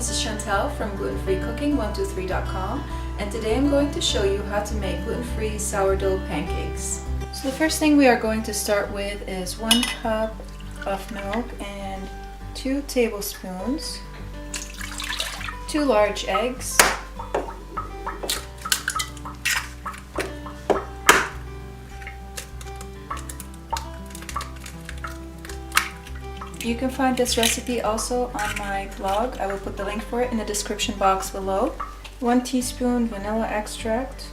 this is Chantal from Gluten-Free Cooking 123.com, and today I'm going to show you how to make gluten-free sourdough pancakes. So the first thing we are going to start with is 1 cup of milk and 2 tablespoons, 2 large eggs, You can find this recipe also on my blog. I will put the link for it in the description box below. 1 teaspoon vanilla extract.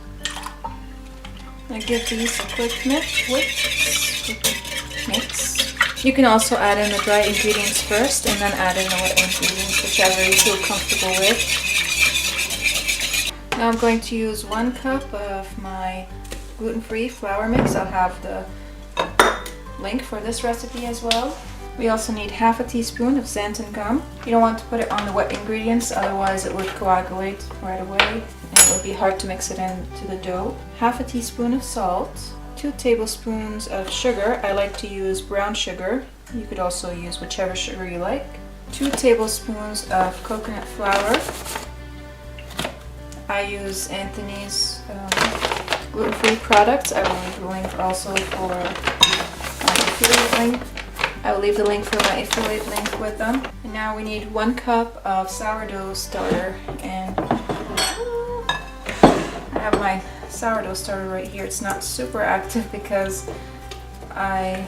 I give these a quick mix. You can also add in the dry ingredients first and then add in the wet ingredients, whichever you feel comfortable with. Now I'm going to use 1 cup of my gluten-free flour mix. I'll have the link for this recipe as well. We also need half a teaspoon of xanthan gum. You don't want to put it on the wet ingredients, otherwise it would coagulate right away and it would be hard to mix it into the dough. Half a teaspoon of salt, 2 tablespoons of sugar. I like to use brown sugar. You could also use whichever sugar you like. 2 tablespoons of coconut flour. I use Anthony's gluten-free products. I will leave the link also for my affiliate link. I will leave the link for my affiliate link with them. And now we need 1 cup of sourdough starter, and I have my sourdough starter right here. It's not super active because I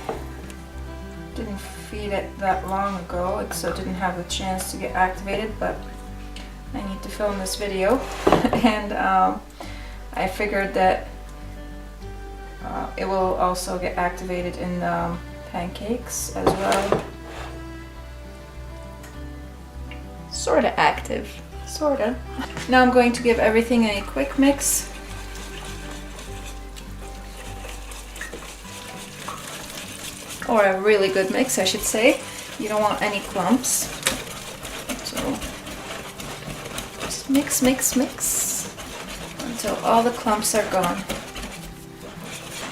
didn't feed it that long ago, so it didn't have the chance to get activated, but I need to film this video and I figured that it will also get activated in pancakes as well. Sorta active. Sorta. Now I'm going to give everything a quick mix. Or a really good mix, I should say. You don't want any clumps. So just mix, mix, mix until all the clumps are gone.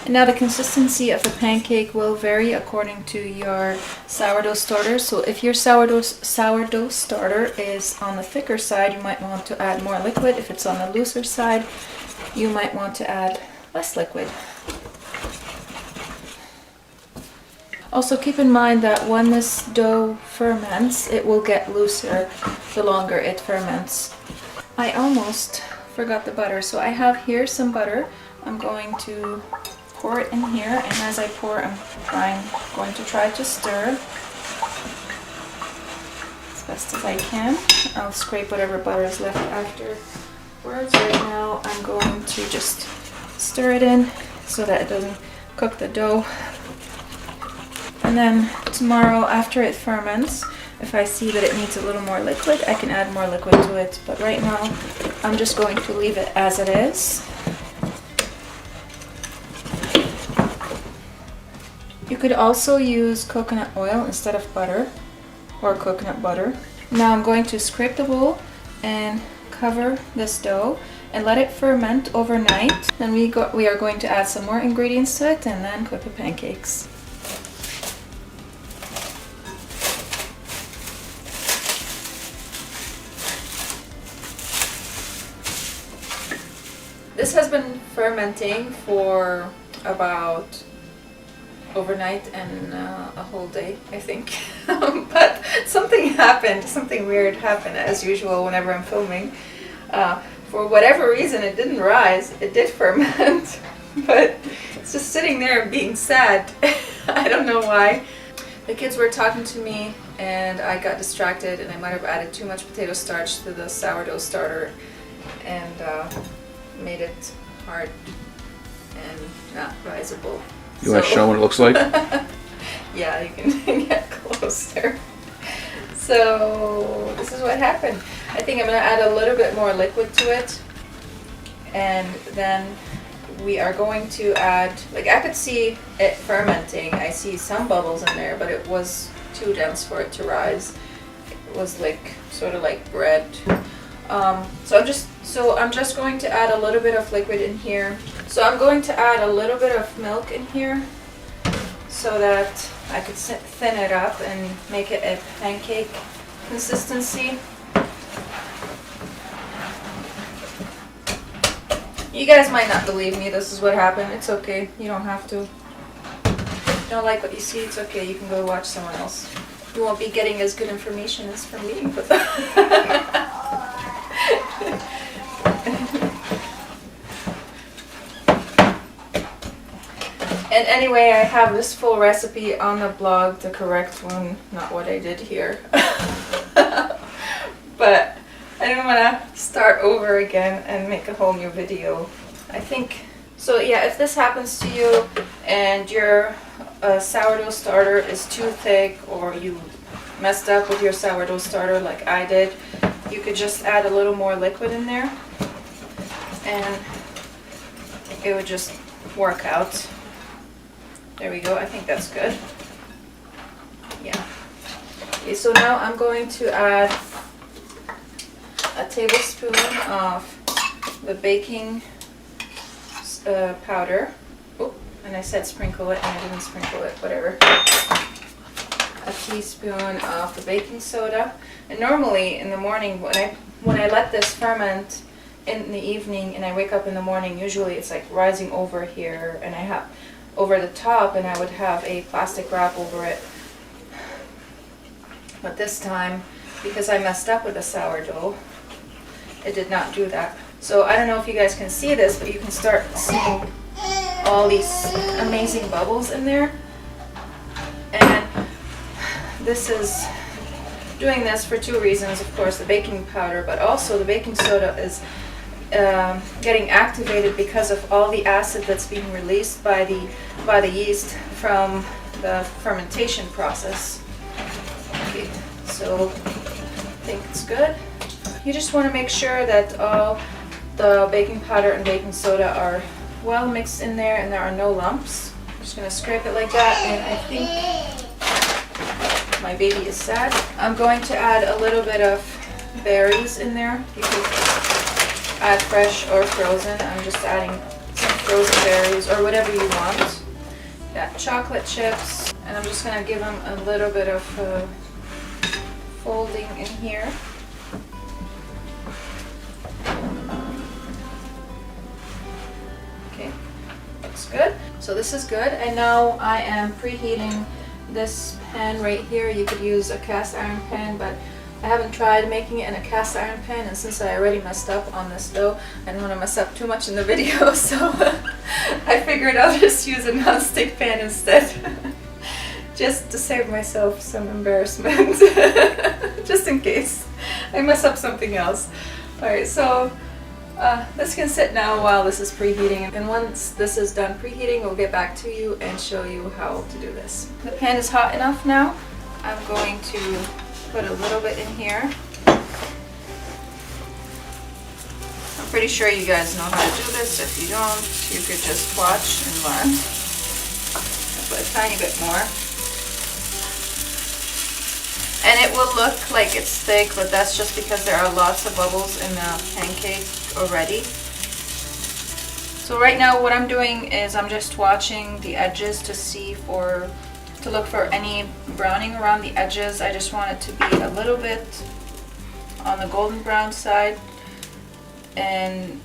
And now the consistency of the pancake will vary according to your sourdough starter. So if your sourdough starter is on the thicker side, you might want to add more liquid. If it's on the looser side, you might want to add less liquid. Also keep in mind that when this dough ferments, it will get looser the longer it ferments. I almost forgot the butter, so I have here some butter. I'm going to pour it in here, and as I pour, I'm going to try to stir as best as I can. I'll scrape whatever butter is left afterwards. Right now I'm going to just stir it in so that it doesn't cook the dough. And then tomorrow, after it ferments, if I see that it needs a little more liquid, I can add more liquid to it. But right now I'm just going to leave it as it is. You could also use coconut oil instead of butter, or coconut butter. Now I'm going to scrape the bowl and cover this dough and let it ferment overnight. Then we are going to add some more ingredients to it and then cook the pancakes. This has been fermenting for about overnight and a whole day, I think. But something weird happened as usual whenever I'm filming. For whatever reason it didn't rise, it did ferment, but it's just sitting there being sad. I don't know why. The kids were talking to me and I got distracted and I might have added too much potato starch to the sourdough starter and made it hard and not risable. You want to show what it looks like? Yeah, you can get closer. So this is what happened. I think I'm going to add a little bit more liquid to it, and then we are going to add, like, I could see it fermenting. I see some bubbles in there, but it was too dense for it to rise. It was like sort of like bread. So I'm just going to add a little bit of liquid in here. So I'm going to add a little bit of milk in here so that I could thin it up and make it a pancake consistency. You guys might not believe me. This is what happened. It's okay. You don't have to. If you don't like what you see, it's okay. You can go watch someone else. You won't be getting as good information as from me. But and anyway, I have this full recipe on the blog, the correct one, not what I did here. But I didn't want to start over again and make a whole new video. I think, so yeah, if this happens to you and your sourdough starter is too thick, or you messed up with your sourdough starter like I did, you could just add a little more liquid in there and it would just work out. There we go, I think that's good. Yeah. Okay, so now I'm going to add a tablespoon of the baking powder. Oh, and I said sprinkle it and I didn't sprinkle it, whatever. A teaspoon of the baking soda. And normally in the morning when I let this ferment in the evening and I wake up in the morning, usually it's like rising over here and I have over the top, and I would have a plastic wrap over it. But this time, because I messed up with the sourdough, it did not do that. So I don't know if you guys can see this, but you can start seeing all these amazing bubbles in there. And this is doing this for two reasons, of course, the baking powder, but also the baking soda is getting activated because of all the acid that's being released by the yeast from the fermentation process. Okay, so I think it's good. You just want to make sure that all the baking powder and baking soda are well mixed in there and there are no lumps. I'm just going to scrape it like that, and I think my baby is sad. I'm going to add a little bit of berries in there. You can add fresh or frozen. I'm just adding some frozen berries or whatever you want. Got chocolate chips, and I'm just going to give them a little bit of folding in here. Okay, looks good. So this is good, and now I am preheating this pan right here. You could use a cast iron pan, but I haven't tried making it in a cast iron pan, and since I already messed up on this dough, I don't want to mess up too much in the video, so I figured I'll just use a non-stick pan instead. Just to save myself some embarrassment, just in case I mess up something else. Alright, so this can sit now while this is preheating, and once this is done preheating, we'll get back to you and show you how to do this. The pan is hot enough now. I'm going to put a little bit in here. I'm pretty sure you guys know how to do this. If you don't, you could just watch and learn. I'll put a tiny bit more. And it will look like it's thick, but that's just because there are lots of bubbles in the pancake already. So right now what I'm doing is I'm just watching the edges to look for any browning around the edges. I just want it to be a little bit on the golden brown side, and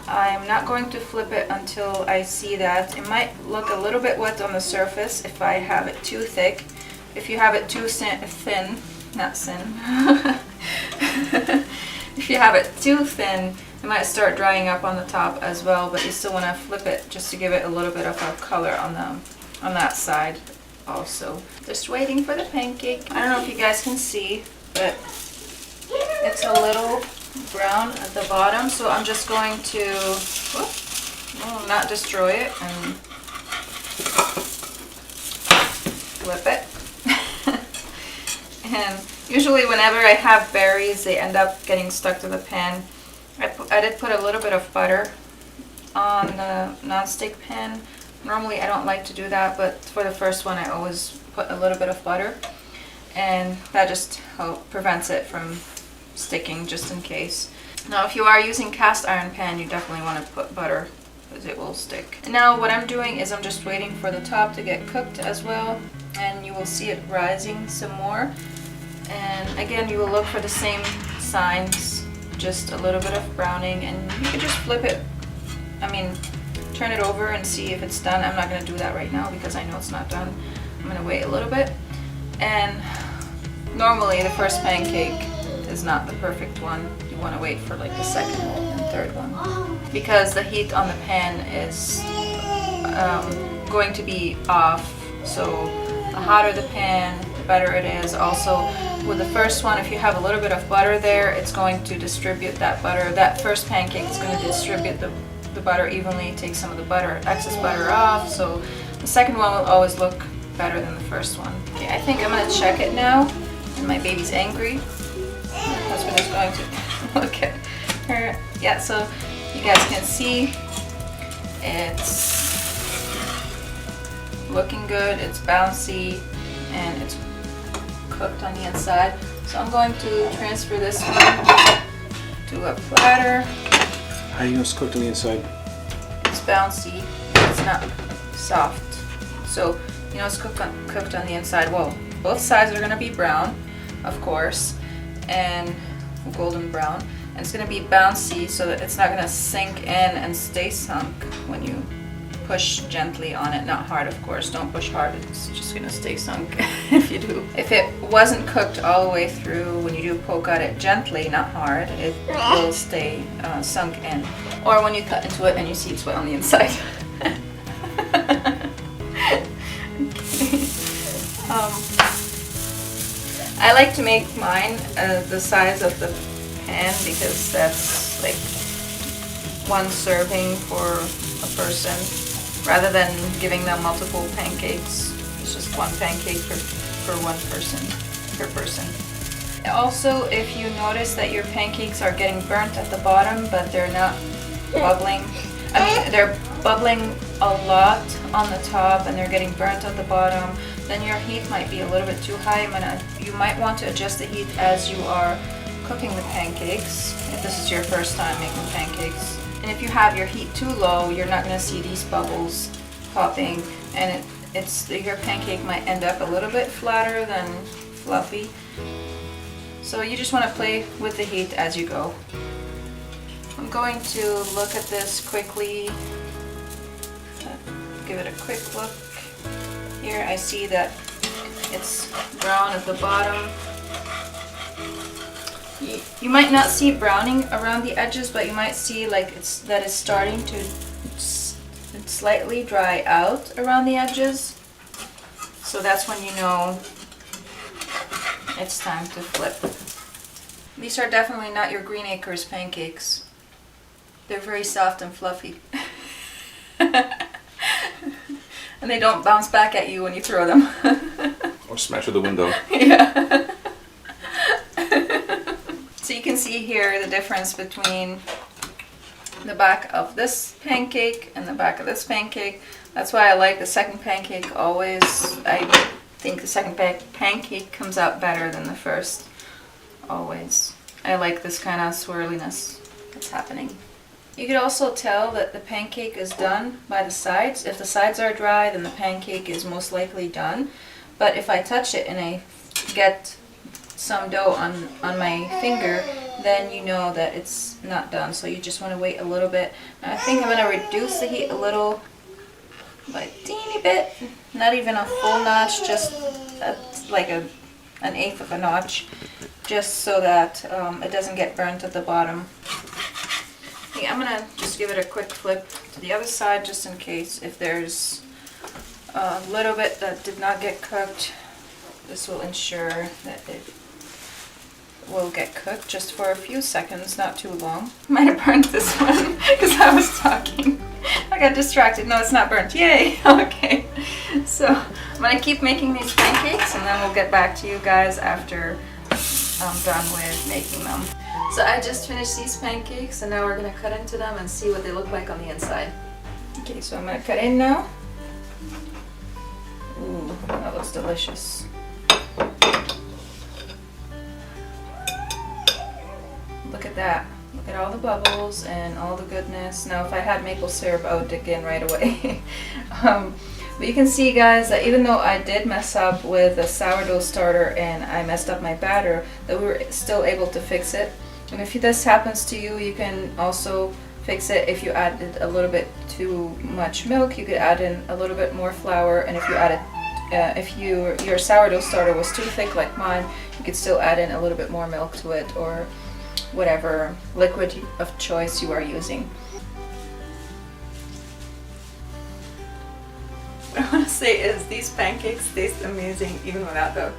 I'm not going to flip it until I see that. It might look a little bit wet on the surface if I have it too thick. If you have it too thin, not sin. If you have it too thin, it might start drying up on the top as well, but you still want to flip it just to give it a little bit of a color on that side also. Just waiting for the pancake. I don't know if you guys can see, but it's a little brown at the bottom, so I'm just going to not destroy it and flip it. And usually whenever I have berries, they end up getting stuck to the pan. I did put a little bit of butter on the non-stick pan. Normally I don't like to do that, but for the first one I always put a little bit of butter, and that just prevents it from sticking, just in case. Now if you are using cast iron pan, you definitely want to put butter because it will stick. And now what I'm doing is I'm just waiting for the top to get cooked as well, and you will see it rising some more. And again, you will look for the same signs, just a little bit of browning, and you can just flip it I mean, turn it over and see if it's done. I'm not gonna do that right now because I know it's not done. I'm gonna wait a little bit. And normally the first pancake is not the perfect one. You wanna wait for like the second and third one because the heat on the pan is going to be off. So the hotter the pan, the better it is. Also, with the first one, if you have a little bit of butter there, it's going to distribute that butter. That first pancake is going to distribute the butter evenly, take some of the excess butter off. So the second one will always look better than the first one. Okay, I think I'm going to check it now. And my baby's angry. My husband is going to look at her. Yeah, so you guys can see it's looking good, it's bouncy, and it's cooked on the inside. So I'm going to transfer this one to a platter. How do you know it's cooked on the inside? It's bouncy, it's not soft. So you know it's cooked on the inside. Well, both sides are going to be brown, of course, and golden brown. And it's going to be bouncy so that it's not going to sink in and stay sunk when you push gently on it, not hard of course. Don't push hard, it's just gonna stay sunk if you do. If it wasn't cooked all the way through, when you do poke at it gently, not hard, it will stay sunk in. Or when you cut into it and you see it's wet on the inside. I like to make mine the size of the pan because that's like one serving for a person. Rather than giving them multiple pancakes, it's just one pancake per one person, per person. Also, if you notice that your pancakes are getting burnt at the bottom, but they're not bubbling, they're bubbling a lot on the top and they're getting burnt at the bottom, then your heat might be a little bit too high. You might want to adjust the heat as you are cooking the pancakes, if this is your first time making pancakes. And if you have your heat too low, you're not going to see these bubbles popping, and your pancake might end up a little bit flatter than fluffy. So you just want to play with the heat as you go. I'm going to look at this quickly. Give it a quick look. Here I see that it's brown at the bottom. You might not see browning around the edges, but you might see like it's starting to slightly dry out around the edges. So that's when you know it's time to flip. These are definitely not your Green Acres pancakes. They're very soft and fluffy. And they don't bounce back at you when you throw them. Or smash through the window. Yeah. So you can see here the difference between the back of this pancake and the back of this pancake. That's why I like the second pancake always. I think the second pancake comes out better than the first, always. I like this kind of swirliness that's happening. You could also tell that the pancake is done by the sides. If the sides are dry, then the pancake is most likely done. But if I touch it and I get some dough on my finger, then you know that it's not done. So you just want to wait a little bit. I think I'm going to reduce the heat a little, like a teeny bit, not even a full notch, just like an eighth of a notch, just so that it doesn't get burnt at the bottom. Okay, I'm going to just give it a quick flip to the other side just in case if there's a little bit that did not get cooked. This will ensure that it will get cooked just for a few seconds, not too long. Might have burnt this one because I was talking. I got distracted. No, it's not burnt. Yay! Okay. So I'm going to keep making these pancakes and then we'll get back to you guys after I'm done with making them. So I just finished these pancakes and now we're going to cut into them and see what they look like on the inside. Okay, so I'm going to cut in now. Ooh, that looks delicious. Look at that. Look at all the bubbles and all the goodness. Now if I had maple syrup, I would dig in right away. But you can see, guys, that even though I did mess up with the sourdough starter and I messed up my batter, that we were still able to fix it. And if this happens to you, you can also fix it. If you added a little bit too much milk, you could add in a little bit more flour, and if you added if your sourdough starter was too thick like mine, you could still add in a little bit more milk to it, or whatever liquid of choice you are using. What I want to say is these pancakes taste amazing even without the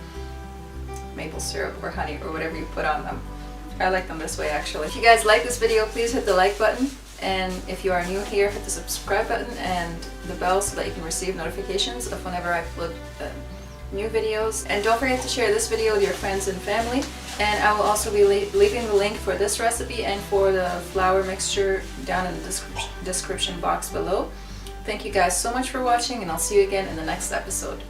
maple syrup or honey or whatever you put on them. I like them this way actually. If you guys like this video, please hit the like button, and if you are new here, hit the subscribe button and the bell so that you can receive notifications of whenever I upload new videos. And don't forget to share this video with your friends and family, and I will also be leaving the link for this recipe and for the flour mixture down in the description box below. Thank you guys so much for watching, and I'll see you again in the next episode.